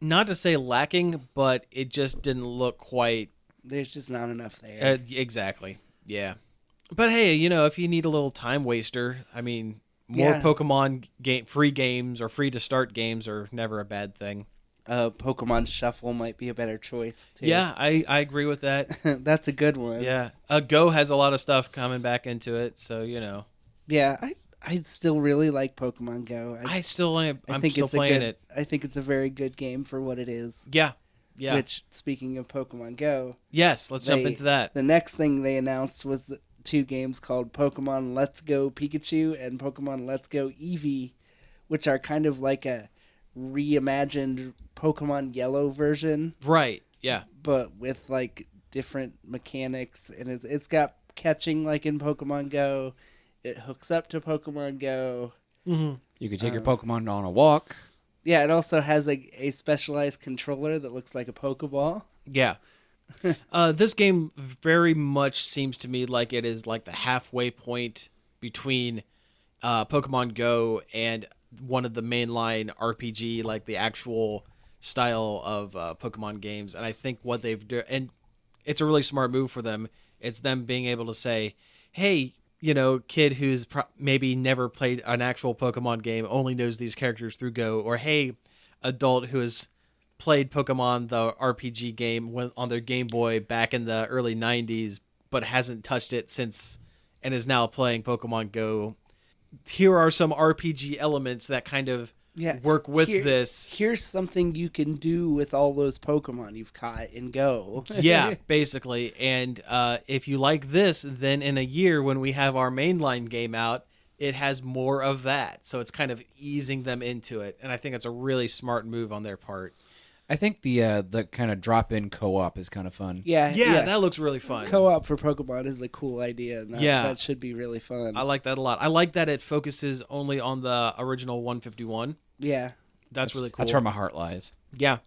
not to say lacking, but it just didn't look quite. There's just not enough there. Exactly. Yeah. But hey, if you need a little time waster, I mean, more Pokemon free games or free to start games are never a bad thing. Pokemon Shuffle might be a better choice, too. Yeah, I agree with that. That's a good one. Yeah. Go has a lot of stuff coming back into it, so, Yeah, I still really like Pokemon Go. I'm still playing it. I think it's a very good game for what it is. Yeah. Yeah. Which, speaking of Pokemon Go... Yes, let's jump into that. The next thing they announced was the 2 games called Pokemon Let's Go Pikachu and Pokemon Let's Go Eevee, which are kind of like a reimagined Pokemon Yellow version. Right, yeah. But with, like, different mechanics. And it's got catching like in Pokemon Go. It hooks up to Pokemon Go. Mm-hmm. You can take your Pokemon on a walk. Yeah, it also has a specialized controller that looks like a Pokeball. Yeah. This game very much seems to me like it is like the halfway point between Pokemon Go and one of the mainline RPG, like the actual style of Pokemon games. And I think what they've done, and it's a really smart move for them, it's them being able to say, hey, kid who's maybe never played an actual Pokemon game, only knows these characters through Go, or hey, adult who has played Pokemon, the RPG game, on their Game Boy back in the early 90s, but hasn't touched it since and is now playing Pokemon Go. Here are some RPG elements that kind of work with this. Here's something you can do with all those Pokemon you've caught in Go. Yeah, basically. And if you like this, then in a year when we have our mainline game out, it has more of that. So it's kind of easing them into it. And I think it's a really smart move on their part. I think the kind of drop-in co-op is kind of fun. Yeah, that looks really fun. Co-op for Pokemon is a cool idea. And that should be really fun. I like that a lot. I like that it focuses only on the original 151. Yeah. That's really cool. That's where my heart lies. Yeah.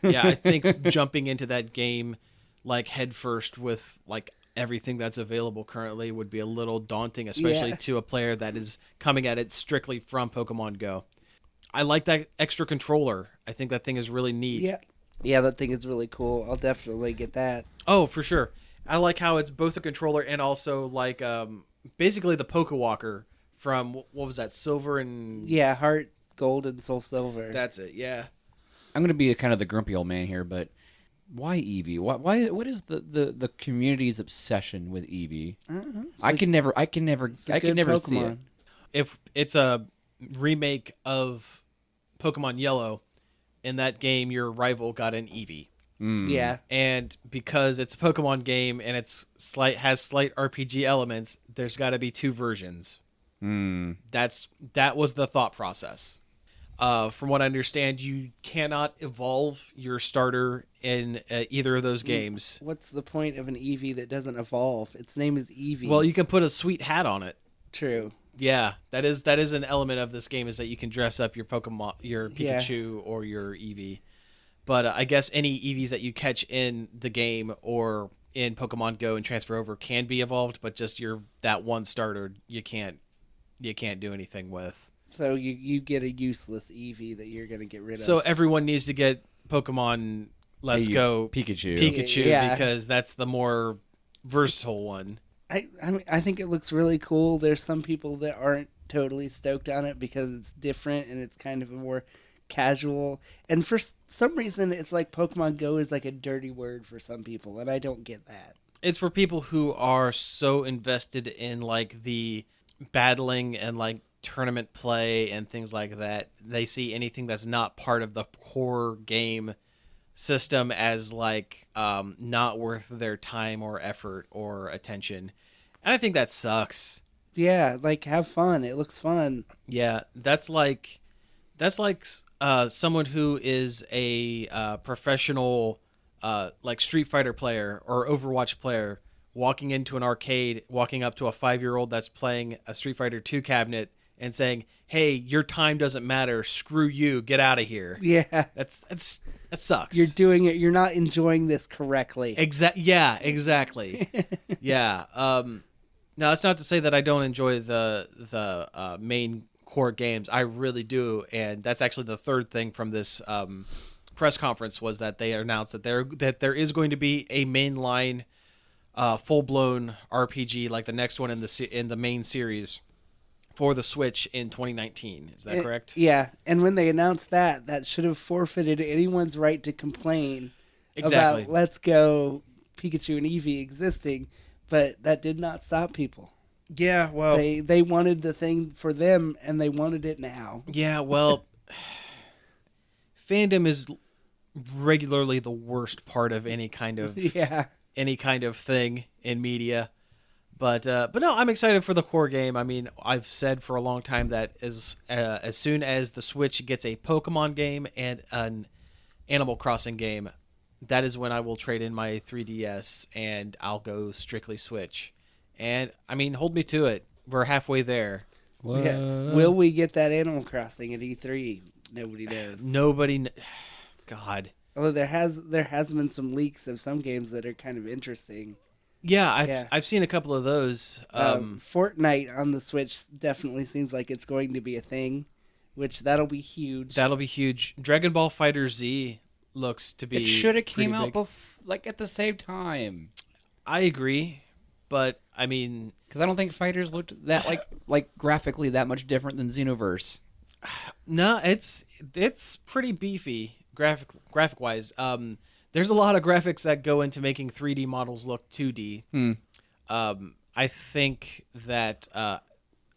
Yeah, I think jumping into that game like head first with like everything that's available currently would be a little daunting, especially to a player that is coming at it strictly from Pokemon Go. I like that extra controller. I think that thing is really neat. Yeah, that thing is really cool. I'll definitely get that. Oh, for sure. I like how it's both a controller and also like basically the Pokewalker from, what was that, Silver and... Yeah, Heart Gold and Soul Silver. That's it, yeah. I'm going to be kind of the grumpy old man here, but why Eevee? What is the community's obsession with Eevee? I can never see it. If it's a remake of Pokemon Yellow, in that game your rival got an Eevee. Yeah. And because it's a Pokemon game and has slight RPG elements, there's got to be 2 versions. That was the thought process. From what I understand, you cannot evolve your starter in either of those games. What's the point of an Eevee that doesn't evolve? Its name is Eevee. Well, you can put a sweet hat on it. True. Yeah, that is an element of this game, is that you can dress up your Pokemon, your Pikachu or your Eevee. But I guess any Eevees that you catch in the game or in Pokemon Go and transfer over can be evolved, but just that one starter you can't do anything with. So you get a useless Eevee that you're gonna get rid of. So everyone needs to get Pokemon Let's Go Pikachu. Yeah. because that's the more versatile one. I think it looks really cool. There's some people that aren't totally stoked on it because it's different and it's kind of a more casual. And for some reason, it's like Pokemon Go is like a dirty word for some people, and I don't get that. It's for people who are so invested in like the battling and like tournament play and things like that. They see anything that's not part of the core game system as like not worth their time or effort or attention. And I think that sucks. Yeah, like have fun. It looks fun. Yeah, that's like someone who is a professional like Street Fighter player or Overwatch player walking into an arcade, walking up to a 5-year-old that's playing a Street Fighter 2 cabinet and saying, "Hey, your time doesn't matter. Screw you. Get out of here." Yeah. That sucks. You're doing it. You're not enjoying this correctly. Yeah, exactly. Yeah. Now that's not to say that I don't enjoy the main core games. I really do, and that's actually the third thing from this press conference was that they announced that there is going to be a mainline full-blown RPG like the next one in the main series for the Switch in 2019. Is that correct? Yeah, and when they announced that should have forfeited anyone's right to complain Exactly. about Let's Go Pikachu and Eevee existing, but that did not stop people. Yeah, well, They wanted the thing for them, and they wanted it now. yeah, well, fandom is regularly the worst part of any kind of Yeah. thing in media. But no, I'm excited for the core game. I mean, I've said for a long time that as soon as the Switch gets a Pokemon game and an Animal Crossing game, that is when I will trade in my 3DS and I'll go strictly Switch. And I mean, hold me to it. We're halfway there. Yeah. Will we get that Animal Crossing at E3? Nobody knows. God. Although there has been some leaks of some games that are kind of interesting. Yeah, I've seen a couple of those. Fortnite on the Switch definitely seems like it's going to be a thing, which that'll be huge. That'll be huge. Dragon Ball Fighter Z looks to be. It should have came pretty out big. like at the same time. I agree, but I mean, Because I don't think fighters looked that like graphically that much different than Xenoverse. no, it's pretty beefy graphic wise. There's a lot of graphics that go into making 3D models look 2D. I think that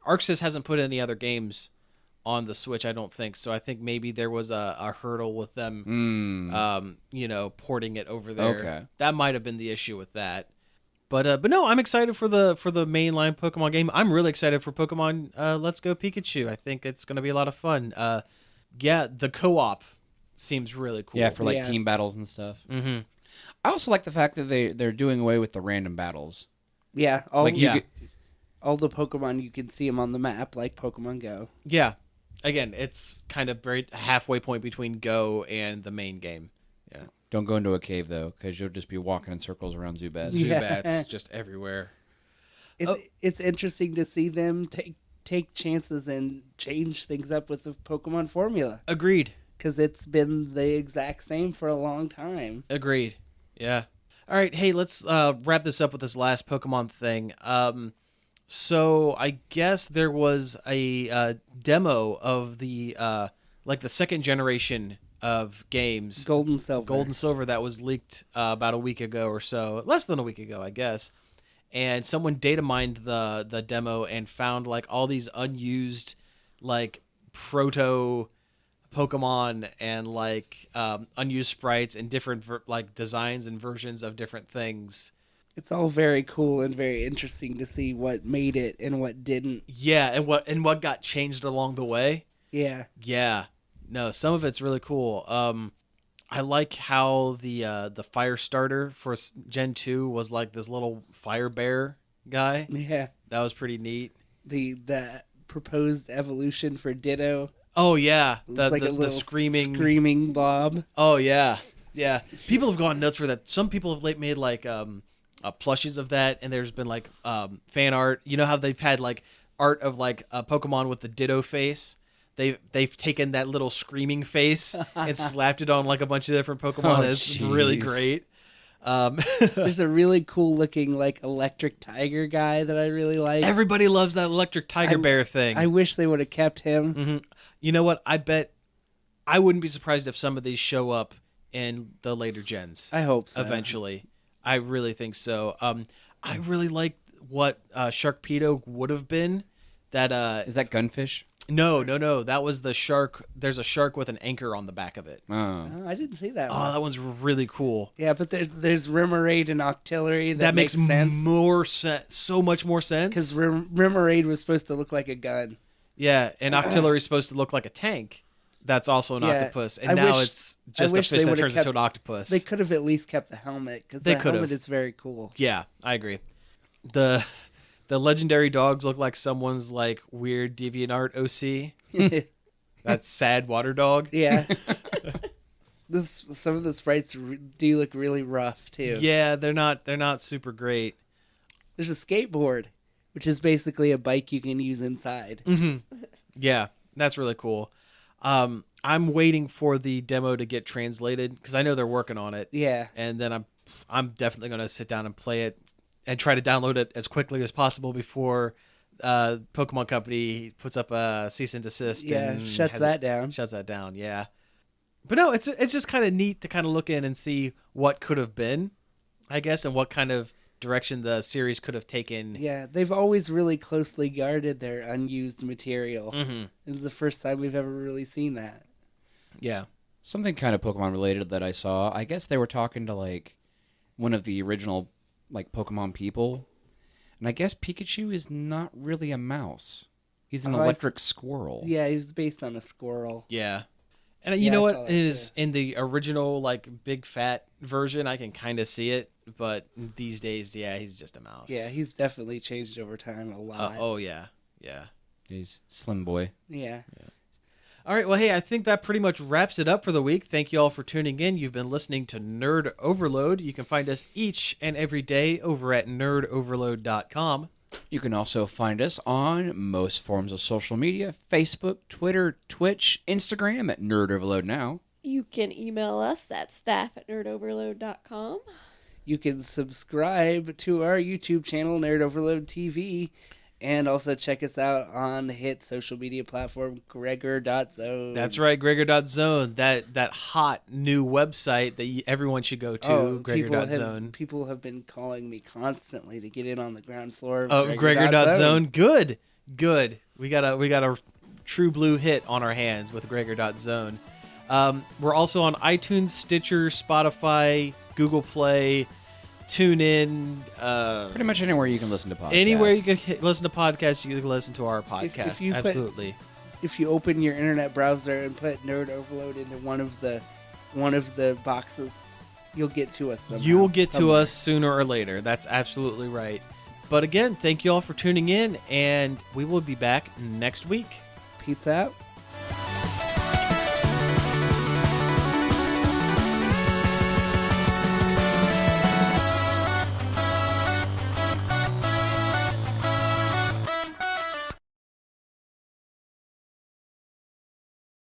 ArcSys hasn't put any other games on the Switch, I don't think. So I think maybe there was a hurdle with them, porting it over there. Okay. That might have been the issue with that. But no, I'm excited for the mainline Pokemon game. I'm really excited for Pokemon Let's Go Pikachu. I think it's going to be a lot of fun. The co-op seems really cool. Yeah, for team battles and stuff. Mm-hmm. I also like the fact that they're doing away with the random battles. Yeah, All the Pokemon, you can see them on the map, like Pokemon Go. Yeah. Again, it's kind of very halfway point between Go and the main game. Yeah. Don't go into a cave though, because you'll just be walking in circles around Zubats. Yeah. Zubats just everywhere. It's interesting to see them take chances and change things up with the Pokemon formula. Agreed. Because it's been the exact same for a long time. Agreed. Yeah. All right. Hey, let's wrap this up with this last Pokemon thing. So I guess there was a demo of the the second generation of games, Gold and Silver. that was leaked about a week ago or so, less than a week ago, I guess. And someone data mined the demo and found like all these unused like proto Pokemon and like unused sprites and different designs and versions of different things. It's all very cool and very interesting to see what made it and what didn't. Yeah, and what got changed along the way. Yeah. Yeah. No, some of it's really cool. I like how the fire starter for Gen 2 was like this little fire bear guy. Yeah. That was pretty neat. The proposed evolution for Ditto. Oh yeah, It's like a the little screaming blob. Oh yeah. Yeah. People have gone nuts for that. Some people have made like plushies of that, and there's been like fan art. You know how they've had like art of like a Pokemon with the Ditto face? they've taken that little screaming face and slapped it on like a bunch of different Pokemon. Oh, It's really jeez. great. There's a really cool looking like electric tiger guy that I really like. Everybody loves that electric tiger bear thing. I wish they would have kept him. Hmm. You know what? I wouldn't be surprised if some of these show up in the later gens I hope so. eventually. I really think so. I really like what Sharkpedo would have been. That Is that Gunfish? no, that was the shark. There's a shark with an anchor on the back of it. Oh. Oh, I didn't see that Oh, one. that one's really cool. Yeah, but there's Remoraid and Octillery. That makes sense. more sense. So much more sense. Because Remoraid was supposed to look like a gun. Yeah, and Octillery is supposed to look like a tank. That's also an Yeah, octopus, and I now wish- it's I just a wish they fish that would've turns kept- into an octopus. They could have at least kept the helmet. Because They the could've. helmet is very cool. Yeah, I agree. The legendary dogs look like someone's like weird DeviantArt OC. That sad water dog. Yeah. Some of the sprites do look really rough too. Yeah, they're not super great. There's a skateboard, which is basically a bike you can use inside. Hmm. Yeah, that's really cool. I'm waiting for the demo to get translated because I know they're working on it, Yeah. and then I'm definitely going to sit down and play it and try to download it as quickly as possible before Pokemon Company puts up a cease and desist. Yeah, and shuts has that it- down. Shuts that down. Yeah, but no, it's just kind of neat to kind of look in and see what could have been, I guess, and what kind of direction the series could have taken. Yeah, they've always really closely guarded their unused material. Hmm. This is the first time we've ever really seen that. Yeah. Something kind of Pokemon related that I saw. I guess they were talking to like one of the original like Pokemon people, and I guess Pikachu is not really a mouse. He's an Oh, electric squirrel. Yeah, he was based on a squirrel. Yeah. And you Yeah, know I what saw that is too. in the original like big fat version, I can kind of see it, but these days, yeah, he's just a mouse. Yeah, he's definitely changed over time a lot. Oh yeah. Yeah. He's Slim Boy. Yeah. All right, well, hey, I think that pretty much wraps it up for the week. Thank you all for tuning in. You've been listening to Nerd Overload. You can find us each and every day over at nerdoverload.com. You can also find us on most forms of social media: Facebook, Twitter, Twitch, Instagram at Nerd Overload Now. You can email us at staff@nerdoverload.com. You can subscribe to our YouTube channel, Nerd Overload TV, and also check us out on the hit social media platform, Gregor.zone. That's right, Gregor.zone, that hot new website that everyone should go to, Oh, Gregor.zone. people have been calling me constantly to get in on the ground floor of Oh, Gregor.zone. Good. We got a true blue hit on our hands with Gregor.zone. We're also on iTunes, Stitcher, Spotify, Google Play, TuneIn. Pretty much anywhere you can listen to podcasts. Anywhere you can listen to podcasts, you can listen to our podcast. if you put- Absolutely. If you open your internet browser and put Nerd Overload into one of the boxes, you'll get to us somehow. You will get to somewhere. us sooner or later. That's absolutely right. But again, thank you all for tuning in, and we will be back next week. Pizza out.